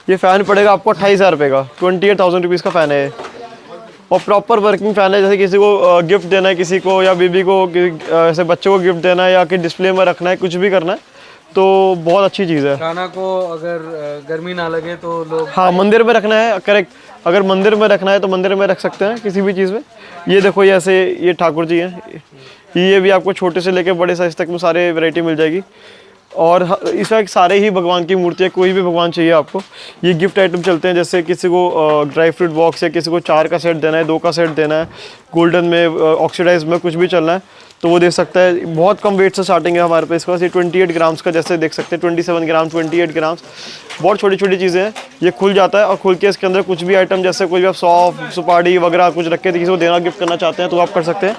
ये फ़ैन पड़ेगा आपको 28,000 रुपये का। 28,000 रुपीज़ का फ़ैन है ये और प्रॉपर वर्किंग फ़ैन है। जैसे किसी को गिफ्ट देना है, किसी को या बेबी को ऐसे बच्चों को गिफ्ट देना है या कि डिस्प्ले में रखना है, कुछ भी करना है तो बहुत अच्छी चीज़ है। खाना को अगर गर्मी ना लगे तो लोग, हाँ मंदिर में रखना है, करेक्ट, अगर मंदिर में रखना है तो मंदिर में रख सकते हैं किसी भी चीज़ में। ये देखो ये ऐसे ये ठाकुर जी हैं, ये भी आपको छोटे से लेकर बड़े साइज तक में सारे वैरायटी मिल जाएगी। और इसमें सारे ही भगवान की मूर्ति है, कोई भी भगवान चाहिए आपको। ये गिफ्ट आइटम चलते हैं, जैसे किसी को ड्राई फ्रूट बॉक्स है, किसी को 4 का सेट देना है, 2 का सेट देना है, गोल्डन में ऑक्सीडाइज में कुछ भी चलना है तो वो दे सकता है। बहुत कम वेट से स्टार्टिंग है हमारे पास। ये 28 ग्राम्स का, जैसे देख सकते हैं 27 ग्राम, 28 ग्राम्स, बहुत छोटी छोटी चीज़ें हैं। ये खुल जाता है और खुल के इसके अंदर कुछ भी आइटम, जैसे कोई भी आप सौंफ, सुपारी वगैरह कुछ रख के किसी को देना, गिफ्ट करना चाहते हैं तो आप कर सकते हैं।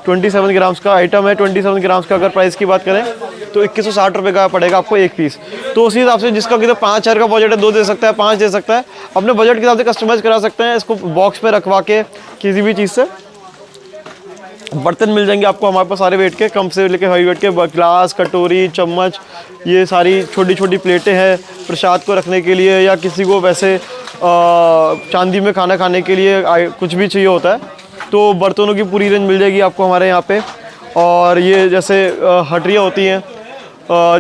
27 ग्राम्स का आइटम है। 27 ग्राम्स का अगर प्राइस की बात करें तो 2160 रुपये का पड़ेगा आपको एक पीस। तो उसी हिसाब से जिसका कितना 5,000 का बजट है 2 दे सकता है, 5 दे सकता है, अपने बजट के हिसाब से कस्टमाइज़ करा सकते हैं। इसको बॉक्स में रखवा के किसी भी चीज़ से बर्तन मिल जाएंगे आपको हमारे पास सारे वेट के, कम से लेकर हाई वेट के, ग्लास, कटोरी, चम्मच, ये सारी छोटी छोटी प्लेटें हैं प्रसाद को रखने के लिए, या किसी को वैसे चांदी में खाना खाने के लिए कुछ भी चाहिए होता है तो बर्तनों की पूरी रेंज मिल जाएगी आपको हमारे यहाँ पे। और ये जैसे हटरियाँ होती हैं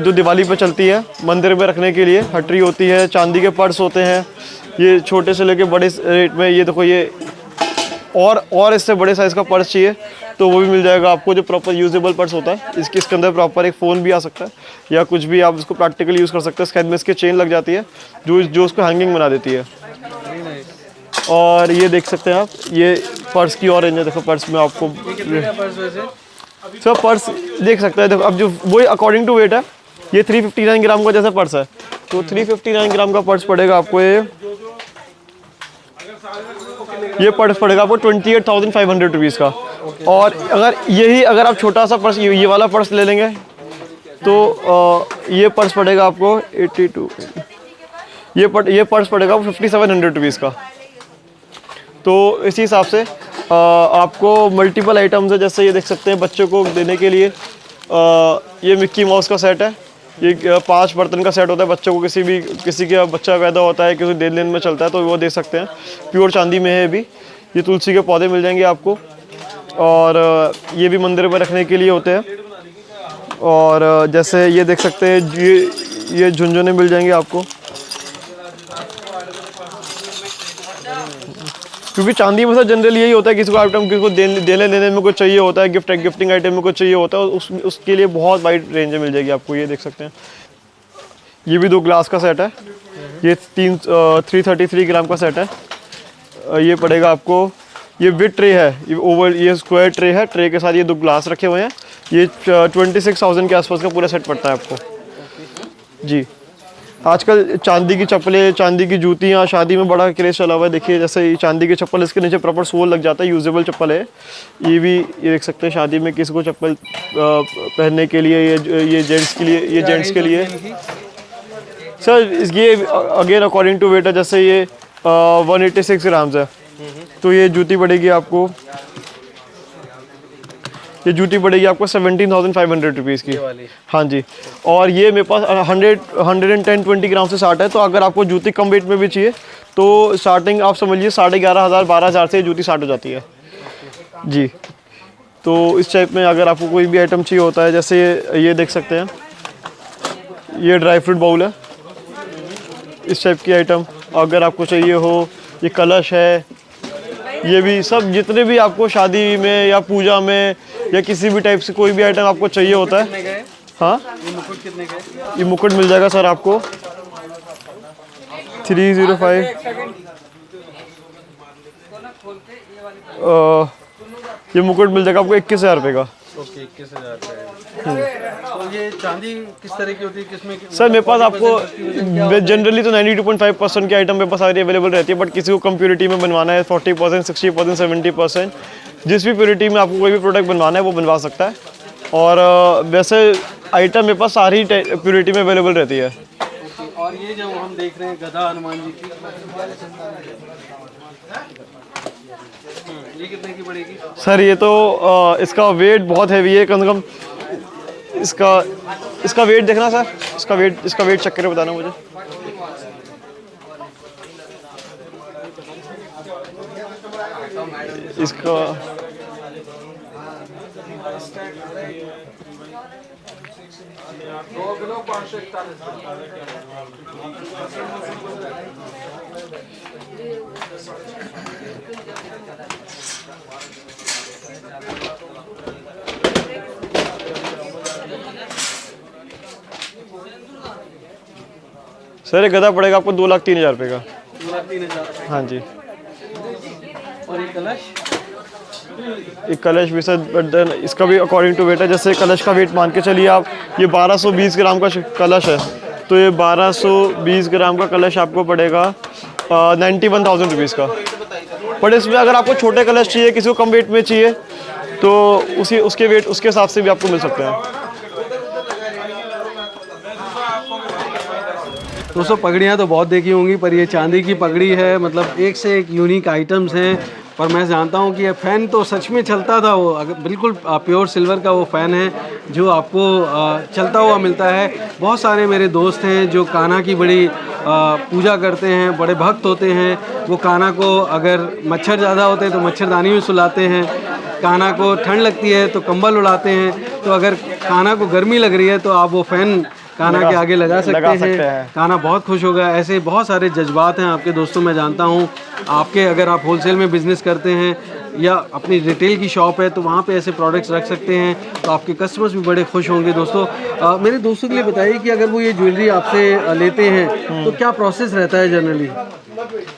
जो दिवाली पे चलती है, मंदिर में रखने के लिए हटरी होती है, चांदी के पर्स होते हैं, ये छोटे से लेके बड़े रेट में। ये देखो ये और इससे बड़े साइज़ का पर्स चाहिए तो वो भी मिल जाएगा आपको, जो प्रॉपर यूजेबल पर्स होता है। इसके अंदर प्रॉपर एक फ़ोन भी आ सकता है या कुछ भी आप इसको प्रैक्टिकली यूज़ कर सकते हैं। इसके में इसकी चेन लग जाती है जो उसको हैंगिंग बना देती है। और ये देख सकते हैं आप, ये पर्स की और रेंज है। देखो पर्स में आपको सब पर्स देख सकते हैं। देखो अब जो वही अकॉर्डिंग टू वेट है, ये 359 ग्राम का जैसा पर्स है तो 359 ग्राम का पर्स पड़ेगा आपको। ये पर्स पड़ेगा आपको 28,500 रुपीज़ का। और अगर आप छोटा सा पर्स ये वाला पर्स ले लेंगे तो ये पर्स पड़ेगा आपको 82, ये पर्स पड़ेगा आपको 5,700 रुपीज़ का। तो इसी हिसाब से आपको मल्टीपल आइटम्स है। जैसे ये देख सकते हैं बच्चों को देने के लिए, ये मिक्की माउस का सेट है। ये 5 बर्तन का सेट होता है। बच्चों को किसी का बच्चा पैदा होता है, किसी देन लेन में चलता है तो वो दे सकते हैं। प्योर चांदी में है भी। ये तुलसी के पौधे मिल जाएंगे आपको और ये भी मंदिर में रखने के लिए होते हैं। और जैसे ये देख सकते हैं ये झुनझुने मिल जाएंगे आपको, क्योंकि चांदी में सर जनरली यही होता है, किसी को आइटम किसी को देने लेने में कुछ चाहिए होता है, गिफ्टिंग आइटम में कुछ चाहिए होता है, उसके लिए बहुत वाइड रेंज में मिल जाएगी आपको। ये देख सकते हैं ये भी 2 ग्लास का सेट है। ये 333 ग्राम का सेट है। ये पड़ेगा आपको, ये बिग ट्रे है, ये स्क्वायर ट्रे है, ट्रे के साथ ये 2 ग्लास रखे हुए हैं। ये 26,000 के आसपास का पूरा सेट पड़ता है आपको जी। आजकल चांदी की चप्पलें, चांदी की जूतियाँ शादी में बड़ा क्रेज़ चला हुआ है। देखिए जैसे ये चांदी की चप्पल, इसके नीचे प्रॉपर सोल लग जाता है, यूजेबल चप्पल है। ये देख सकते हैं शादी में किसी को चप्पल पहनने के लिए, ये जेंट्स के लिए, ये जेंट्स के लिए सर। ये अगेन अकॉर्डिंग टू वेट है। जैसे ये 186 ग्राम्स है तो ये जूती पड़ेगी आपको, ये जूती पड़ेगी आपको 17,500 रुपीज़ की। हाँ जी। और ये मेरे पास 110-120 ग्राम से स्टार्ट है। तो अगर आपको जूती कम वेट में भी चाहिए तो स्टार्टिंग आप समझिए 11,500 12,000 से जूती स्टार्ट हो जाती है जी। तो इस टाइप में अगर आपको कोई भी आइटम चाहिए होता है, जैसे ये देख सकते हैं ये ड्राई फ्रूट बाउल है, इस टाइप की आइटम अगर आपको चाहिए हो। ये कलश है, ये भी सब जितने भी आपको शादी में या पूजा में या किसी भी टाइप से कोई भी आइटम आपको चाहिए होता है। हाँ ये मुकुट कितने का है? ये मुकुट मिल जाएगा सर आपको 305। ये मुकुट मिल जाएगा आपको 21,000 रुपये का। ओके 21,000 का है। तो ये चांदी किस तरह की होती है, किसमें सर मेरे पास आपको जनरली तो 92.5% की आइटम मेरे पास सारी अवेलेबल रहती है, बट किसी को कम प्योरिटी में बनवाना है 40%, 60%, 70%, जिस भी प्योरिटी में आपको कोई भी प्रोडक्ट बनवाना है वो बनवा सकता है। और वैसे आइटम मेरे पास सारी प्योरिटी में अवेलेबल रहती है। और ये ये जो हम देख रहे हैं गदा हनुमान जी की, ये कितने की पड़ेगी? सर ये तो इसका वेट बहुत हैवी है, कम से कम इसका वेट देखना सर, इसका वेट चेक करके बताना मुझे। इसका सर ये गदा पड़ेगा आपको 2,03,000 रुपये का। 2,03,000। हाँ जी। और ये कलश? एक कलश भी सर, बट देन इसका भी अकॉर्डिंग टू वेट है। जैसे कलश का वेट मान के चलिए आप, ये 1220 ग्राम का कलश है, तो ये 1220 ग्राम का कलश आपको पड़ेगा 91,000 रुपीज़ का। बट इसमें अगर आपको छोटे कलश चाहिए, किसी को कम वेट में चाहिए, तो उसके वेट उसके हिसाब से भी आपको मिल सकते हैं। दोस्तों पगड़ियाँ तो बहुत देखी होंगी, पर ये चांदी की पगड़ी है, मतलब एक से एक यूनिक आइटम्स हैं। पर मैं जानता हूँ कि ये फ़ैन तो सच में चलता था, वो बिल्कुल प्योर सिल्वर का वो फ़ैन है जो आपको चलता हुआ मिलता है। बहुत सारे मेरे दोस्त हैं जो कान्हा की बड़ी पूजा करते हैं, बड़े भक्त होते हैं। वो कान्हा को अगर मच्छर ज़्यादा होते हैं तो मच्छरदानी में सुलाते हैं, कान्हा को ठंड लगती है तो कंबल उड़ाते हैं, तो अगर कान्हा को गर्मी लग रही है तो आप वो फ़ैन कान्हा के आगे लगा सकते हैं। कान्हा बहुत खुश होगा। ऐसे बहुत सारे जज्बात हैं आपके दोस्तों, मैं जानता हूँ। आपके अगर आप होलसेल में बिज़नेस करते हैं या अपनी रिटेल की शॉप है तो वहाँ पे ऐसे प्रोडक्ट्स रख सकते हैं, तो आपके कस्टमर्स भी बड़े खुश होंगे। दोस्तों मेरे दोस्तों के लिए बताइए कि अगर वो ये ज्वेलरी आपसे लेते हैं तो क्या प्रोसेस रहता है जनरली?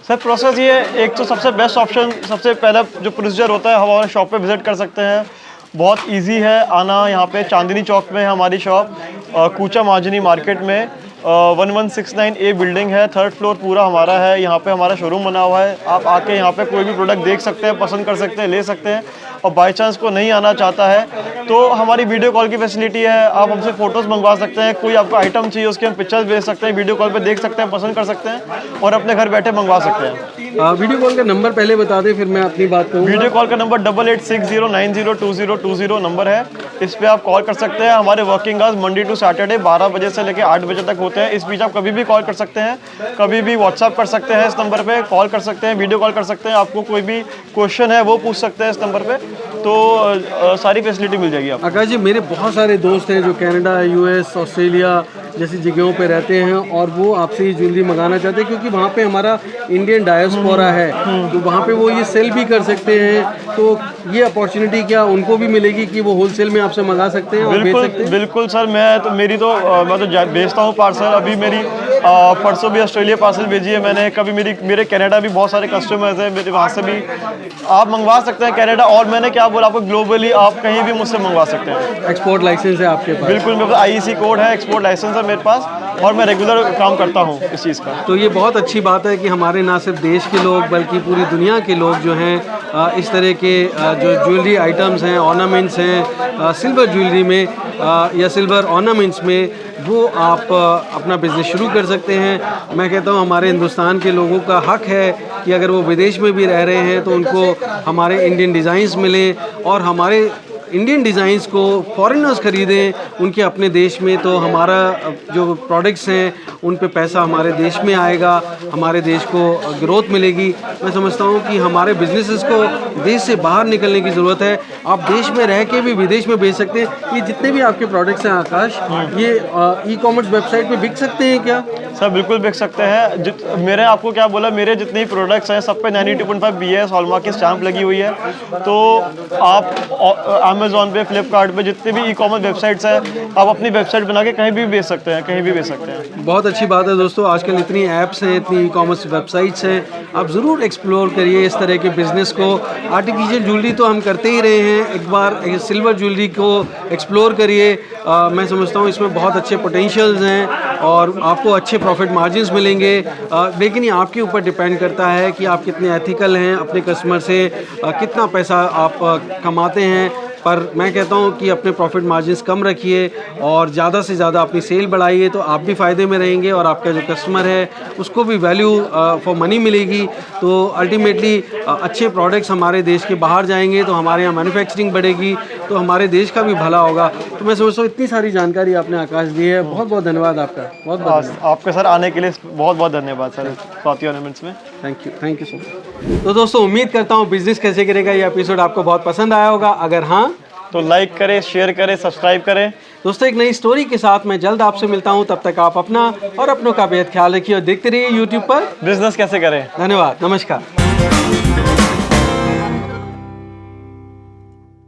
सर प्रोसेस ये, एक तो सबसे बेस्ट ऑप्शन, सबसे पहला जो प्रोसीजर होता है, हमारे शॉप पे विज़िट कर सकते हैं। बहुत इजी है आना। यहाँ पे चांदनी चौक में है हमारी शॉप, कूचा मार्जिनी मार्केट में 1169A बिल्डिंग है, 3rd फ्लोर पूरा हमारा है। यहाँ पे हमारा शोरूम बना हुआ है। आप आके यहाँ पे कोई भी प्रोडक्ट देख सकते हैं, पसंद कर सकते हैं, ले सकते हैं। और बाई चांस को नहीं आना चाहता है तो हमारी वीडियो कॉल की फैसिलिटी है। आप हमसे फ़ोटोज़ मंगवा सकते हैं, कोई आपको आइटम चाहिए उसके हम पिक्चर्स भेज सकते हैं, वीडियो कॉल पे देख सकते हैं, पसंद कर सकते हैं और अपने घर बैठे मंगवा सकते हैं। वीडियो कॉल का नंबर पहले बता दें, फिर मैं अपनी बात कहूँ। वीडियो कॉल का नंबर 8860902020 नंबर है, इस पर आप कॉल कर सकते हैं। हमारे working hours Monday to Saturday 12 बजे से लेकर 8 बजे तक होते हैं। इस बीच आप कभी भी कॉल कर सकते हैं, कभी भी व्हाट्सअप कर सकते हैं, इस नंबर पे कॉल कर सकते हैं, वीडियो कॉल कर सकते हैं। आपको कोई भी क्वेश्चन है वो पूछ सकते हैं इस नंबर पे, तो सारी फैसिलिटी मिल जाएगी आपको। आकाश जी, मेरे बहुत सारे दोस्त हैं जो कनाडा, यूएस, ऑस्ट्रेलिया जैसी जगहों पे रहते हैं और वो आपसे ये ज्वेलरी मंगाना चाहते हैं क्योंकि वहाँ पे हमारा इंडियन डायस्पोरा है, तो वहाँ पे वो ये सेल भी कर सकते हैं। तो ये अपॉर्चुनिटी क्या उनको भी मिलेगी कि वो होलसेल में आपसे मंगा सकते हैं और बेच सकते हैं? बिल्कुल सर, मैं तो भेजता हूँ पार्सल। अभी मेरी परसों भी ऑस्ट्रेलिया पार्सल भेजी है मैंने। कभी मेरे कनाडा भी बहुत सारे कस्टमर्स हैं, मेरे वहाँ से भी आप मंगवा सकते हैं कनाडा। और मैंने क्या बोला आपको, ग्लोबली आप कहीं भी मुझसे मंगवा सकते हैं। एक्सपोर्ट लाइसेंस है आपके पास? बिल्कुल, मेरे पास IEC कोड है, एक्सपोर्ट लाइसेंस है मेरे पास और मैं रेगुलर काम करता हूँ इस चीज़ का। तो ये बहुत अच्छी बात है कि हमारे ना सिर्फ देश के लोग बल्कि पूरी दुनिया के लोग जो हैं इस तरह के जो ज्वेलरी आइटम्स हैं, ऑर्नामेंट्स हैं, सिल्वर ज्वेलरी में या सिल्वर ऑर्नामेंट्स में, वो आप अपना बिज़नेस शुरू कर सकते हैं। मैं कहता हूँ हमारे हिंदुस्तान के लोगों का हक है कि अगर वो विदेश में भी रह रहे हैं तो उनको हमारे इंडियन डिज़ाइंस मिलें और हमारे इंडियन डिज़ाइंस को फॉरेनर्स ख़रीदें उनके अपने देश में, तो हमारा जो प्रोडक्ट्स हैं उन पे पैसा हमारे देश में आएगा, हमारे देश को ग्रोथ मिलेगी। मैं समझता हूँ कि हमारे बिजनेसेस को देश से बाहर निकलने की ज़रूरत है। आप देश में रह के भी विदेश में बेच सकते हैं। ये जितने भी आपके प्रोडक्ट्स हैं आकाश, ये ई-कॉमर्स वेबसाइट पे बिक सकते हैं क्या? सर बिल्कुल बिक सकते हैं। मेरे आपको क्या बोला, मेरे जितने भी प्रोडक्ट्स हैं सब पे 92.5 BS हॉलमार्क की स्टैंप लगी हुई है। तो आप अमेज़ॉन पे, फ्लिपकार्ट पे, जितने भी ई-कॉमर्स वेबसाइट्स हैं, आप अपनी वेबसाइट बना के कहीं भी बेच सकते हैं, कहीं भी बेच सकते हैं। बहुत अच्छी बात है दोस्तों, आजकल इतनी ऐप्स हैं, इतनी ई-कॉमर्स वेबसाइट्स हैं, आप ज़रूर एक्सप्लोर करिए इस तरह के बिज़नेस को। आर्टिफिशियल ज्वेलरी तो हम करते ही रहे हैं, एक बार सिल्वर ज्वेलरी को एक्सप्लोर करिए। मैं समझता हूँ इसमें बहुत अच्छे पोटेंशियल्स हैं और आपको अच्छे प्रॉफिट मार्जिन्स मिलेंगे। लेकिन ये आपके ऊपर डिपेंड करता है कि आप कितने एथिकल हैं, अपने कस्टमर से कितना पैसा आप कमाते हैं। पर मैं कहता हूँ कि अपने प्रॉफिट मार्जिन्स कम रखिए और ज़्यादा से ज़्यादा अपनी सेल बढ़ाइए, तो आप भी फ़ायदे में रहेंगे और आपका जो कस्टमर है उसको भी वैल्यू फॉर मनी मिलेगी। तो अल्टीमेटली अच्छे प्रोडक्ट्स हमारे देश के बाहर जाएंगे तो हमारे यहाँ मैन्युफैक्चरिंग बढ़ेगी, तो हमारे देश का भी भला होगा। तो मैं समझता हूँ इतनी सारी जानकारी आपने आकाश दी है, बहुत बहुत धन्यवाद आपका। बहुत बहुत आपके सर आने के लिए बहुत बहुत धन्यवाद सर स्वाति ऑर्नामेंट्स में। Thank you so much. तो दोस्तों उम्मीद करता हूँ बिजनेस कैसे करेगा ये एपिसोड आपको बहुत पसंद आया होगा। अगर हाँ तो लाइक करें, शेयर करें, सब्सक्राइब करें। दोस्तों एक नई स्टोरी के साथ मैं जल्द आपसे मिलता हूँ, तब तक आप अपना और अपनों का बेहद ख्याल रखिए और देखते रहिए यूट्यूब पर बिजनेस कैसे करें। धन्यवाद, नमस्कार।